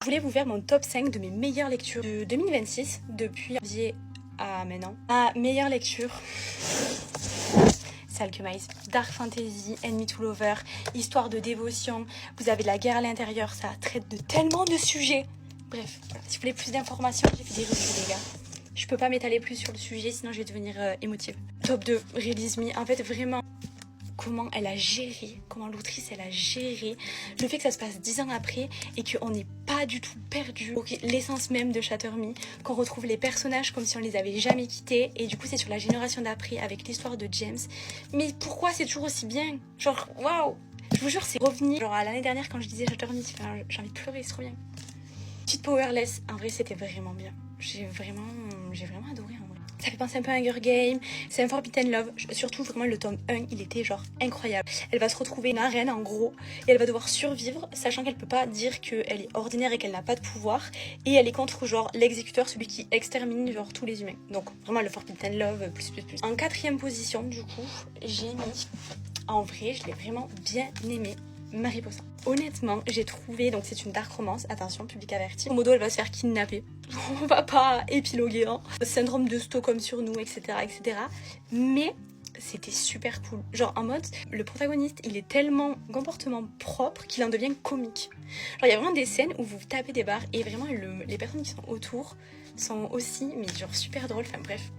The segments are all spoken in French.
voulais vous faire mon top 5 de mes meilleures lectures de 2026, depuis janvier à maintenant. Ma meilleure lecture, c'est Alchemist. Dark Fantasy, Enemy to Lover, histoire de dévotion, vous avez de la guerre à l'intérieur, ça traite de tellement de sujets. Bref, voilà. Si vous voulez plus d'informations, j'ai fait des reviews les gars. Je peux pas m'étaler plus sur le sujet, sinon je vais devenir émotive. Top 2, Release Me. En fait, vraiment, comment elle a géré, comment l'autrice elle a géré le fait que ça se passe 10 ans après et qu'on n'est pas du tout perdu. L'essence même de Shatter Me, qu'on retrouve les personnages comme si on les avait jamais quittés, et du coup c'est sur la génération d'après avec l'histoire de James. Mais pourquoi c'est toujours aussi bien? Genre, waouh! Je vous jure, c'est revenu. Genre, à l'année dernière, quand je disais Shatter Me, j'ai envie de pleurer, c'est trop bien. Petite Powerless, en vrai, c'était vraiment bien. J'ai vraiment adoré en vrai. Ça fait penser un peu à Hunger Games, c'est un Forbidden Love, surtout vraiment le tome 1, il était genre incroyable. Elle va se retrouver une arène en gros, et elle va devoir survivre, sachant qu'elle peut pas dire qu'elle est ordinaire et qu'elle n'a pas de pouvoir, et elle est contre genre l'exécuteur, celui qui extermine genre tous les humains. Donc vraiment le Forbidden Love, plus. En 4e position du coup, j'ai mis, en vrai je l'ai vraiment bien aimé, Mariposa. Honnêtement, j'ai trouvé, donc c'est une dark romance, attention, public averti. Modo, elle va se faire kidnapper. On va pas épiloguer, hein. Syndrome de Stockholm sur nous, etc., etc. Mais c'était super cool. Genre en mode, le protagoniste, il est tellement comportement propre qu'il en devient comique. Genre il y a vraiment des scènes où vous tapez des barres et vraiment les personnes qui sont autour sont aussi, mais genre super drôles. Enfin bref,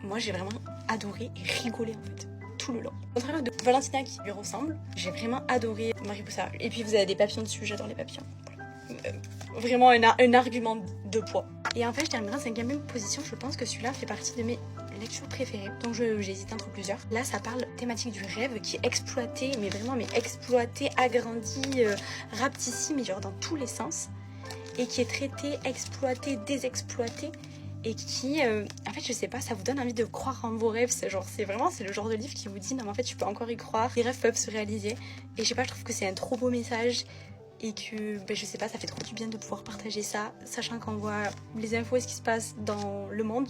moi j'ai vraiment adoré et rigolé en fait. Tout le long. Au travers de Valentina qui lui ressemble, j'ai vraiment adoré Mariposa. Et puis vous avez des papillons dessus, j'adore les papillons. Vraiment un argument de poids. Et en fait, je terminerai en 5e position. Je pense que celui-là fait partie de mes lectures préférées. Donc j'hésite entre plusieurs. Là, ça parle thématique du rêve qui est exploité, mais vraiment exploité, agrandi, rapetissime, mais genre dans tous les sens. Et qui est traité, exploité, désexploité. Et qui, en fait, je sais pas, ça vous donne envie de croire en vos rêves. C'est le genre de livre qui vous dit, non mais en fait, tu peux encore y croire. Les rêves peuvent se réaliser. Et je sais pas, je trouve que c'est un trop beau message. Et que, ben, je sais pas, ça fait trop du bien de pouvoir partager ça, sachant qu'on voit les infos et ce qui se passe dans le monde.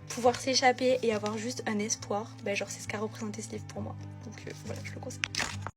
Pouvoir s'échapper et avoir juste un espoir, ben, genre c'est ce qu'a représenté ce livre pour moi. Donc voilà, je le conseille.